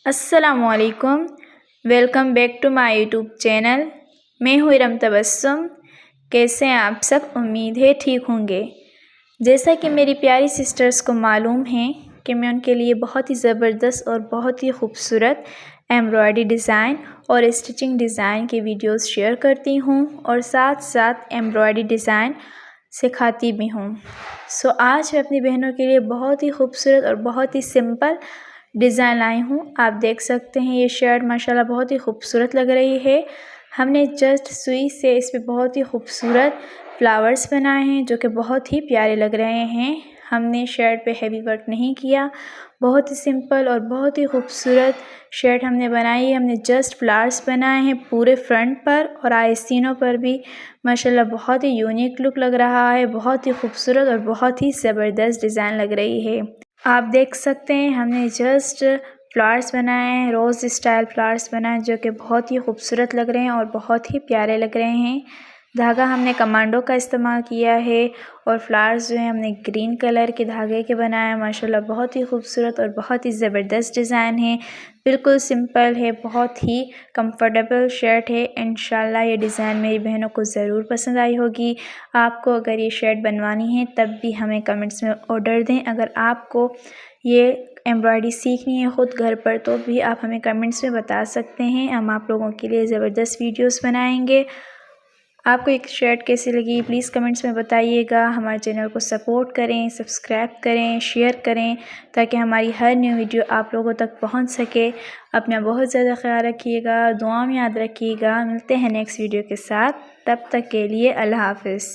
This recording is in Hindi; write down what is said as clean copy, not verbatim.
अस्सलामुअलैकुम। Welcome back to my YouTube channel. मैं हूँ इरम तबस्सुम। कैसे हैं आप सब? उम्मीद है ठीक होंगे। जैसा कि मेरी प्यारी सिस्टर्स को मालूम है कि मैं उनके लिए बहुत ही ज़बरदस्त और बहुत ही खूबसूरत एम्ब्रॉयडरी डिज़ाइन और स्टिचिंग डिज़ाइन के वीडियोस शेयर करती हूँ और साथ साथ एम्ब्रॉयडरी डिज़ाइन सिखाती भी हूँ। सो आज मैं अपनी बहनों के लिए बहुत ही खूबसूरत और बहुत ही सिंपल डिज़ाइन लाई हूँ। आप देख सकते हैं ये शर्ट माशाल्लाह बहुत ही खूबसूरत लग रही है। हमने जस्ट सुई से इस पे बहुत ही खूबसूरत फ्लावर्स बनाए हैं जो कि बहुत ही प्यारे लग रहे हैं। हमने शर्ट पे हैवी वर्क नहीं किया, बहुत ही सिंपल और बहुत ही खूबसूरत शर्ट हमने बनाई है। हमने जस्ट फ्लावर्स बनाए हैं पूरे फ्रंट पर और आस्तीनों पर भी। माशाल्लाह बहुत ही यूनिक लुक लग रहा है, बहुत ही खूबसूरत और बहुत ही ज़बरदस्त डिज़ाइन लग रही है। आप देख सकते हैं हमने जस्ट फ्लावर्स बनाए हैं, रोज़ स्टाइल फ्लावर्स बनाए जो कि बहुत ही खूबसूरत लग रहे हैं और बहुत ही प्यारे लग रहे हैं। धागा हमने कमांडो का इस्तेमाल किया है और फ्लावर्स जो है हमने ग्रीन कलर के धागे के बनाए हैं। माशाल्लाह बहुत ही खूबसूरत और बहुत ही ज़बरदस्त डिज़ाइन है। बिल्कुल सिंपल है, बहुत ही कंफर्टेबल शर्ट है। इंशाल्लाह ये डिज़ाइन मेरी बहनों को ज़रूर पसंद आई होगी। आपको अगर ये शर्ट बनवानी है तब भी हमें कमेंट्स में ऑर्डर दें। अगर आपको ये एम्ब्रॉयडरी सीखनी है ख़ुद घर पर तो भी आप हमें कमेंट्स में बता सकते हैं। हम आप लोगों के लिए ज़बरदस्त वीडियोस बनाएंगे। आपको एक शर्ट कैसी लगी प्लीज़ कमेंट्स में बताइएगा। हमारे चैनल को सपोर्ट करें, सब्सक्राइब करें, शेयर करें ताकि हमारी हर न्यू वीडियो आप लोगों तक पहुंच सके। अपना बहुत ज़्यादा ख्याल रखिएगा, दुआ में याद रखिएगा। मिलते हैं नेक्स्ट वीडियो के साथ, तब तक के लिए अल्लाह हाफ़िज़।